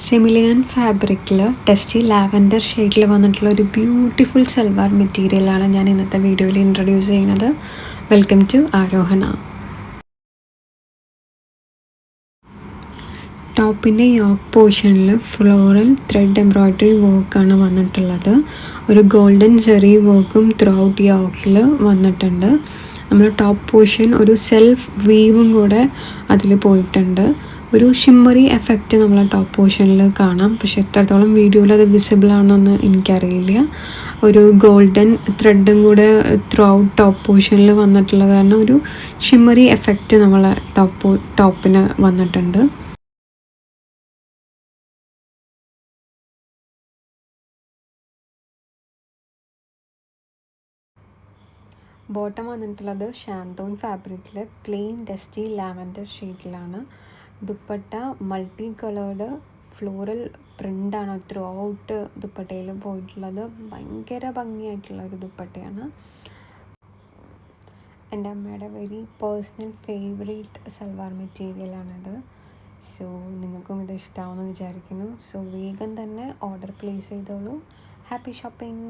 സിമിലിയൻ ഫാബ്രിക്കിൽ ടെസ്റ്റി ലാവൻഡർ ഷെയ്ഡിൽ വന്നിട്ടുള്ള ഒരു ബ്യൂട്ടിഫുൾ സൽവാർ മെറ്റീരിയലാണ് ഞാൻ ഇന്നത്തെ വീഡിയോയിൽ ഇൻട്രൊഡ്യൂസ് ചെയ്യുന്നത്. വെൽക്കം ടു ആരോഹണ. ടോപ്പിൻ്റെ യോക്ക് പോർഷനിൽ ഫ്ലോറൽ ത്രെഡ് എംബ്രോയ്ഡറി വർക്കാണ് വന്നിട്ടുള്ളത്. ഒരു ഗോൾഡൻ ജെറി വർക്കും ത്രൂ ഔട്ട് യോക്കിൽ വന്നിട്ടുണ്ട്. നമ്മൾ ടോപ്പ് പോർഷൻ ഒരു സെൽഫ് വീവും കൂടെ അതിൽ പോയിട്ടുണ്ട്. ഒരു ഷിമ്മറി എഫക്റ്റ് നമ്മളെ ടോപ്പ് പോർഷനിൽ കാണാം, പക്ഷെ എത്രത്തോളം വീഡിയോയിൽ അത് വിസിബിൾ ആണെന്ന് എനിക്കറിയില്ല. ഒരു ഗോൾഡൻ ത്രെഡും കൂടെ ത്രൂ ഔട്ട് ടോപ്പ് പോർഷനിൽ വന്നിട്ടുള്ള കാരണം ഒരു ഷിമ്മറി എഫക്റ്റ് നമ്മളെ ടോപ്പിന് വന്നിട്ടുണ്ട്. ബോട്ടം വന്നിട്ടുള്ളത് ഷാന്തോൺ ഫാബ്രിക്കിൽ പ്ലെയിൻ ഡസ്റ്റി ലാവൻഡർ ഷെയ്ഡിലാണ്. ദുപ്പട്ട മൾട്ടി കളേർഡ് ഫ്ലോറൽ പ്രിൻ്റാണ് ത്രൂ ഔട്ട് ദുപ്പട്ടയിൽ പോയിട്ടുള്ളത്. ഭയങ്കര ഭംഗിയായിട്ടുള്ള ഒരു ദുപ്പട്ടയാണ്. എൻ്റെ അമ്മയുടെ വെരി പേഴ്സണൽ ഫേവറേറ്റ് സൽവാർ മെറ്റീരിയലാണിത്. സോ നിങ്ങൾക്കും ഇത് ഇഷ്ടമാവുമെന്ന് വിചാരിക്കുന്നു. സോ വേഗം തന്നെ ഓർഡർ പ്ലേസ് ചെയ്തോളൂ. Happy shopping.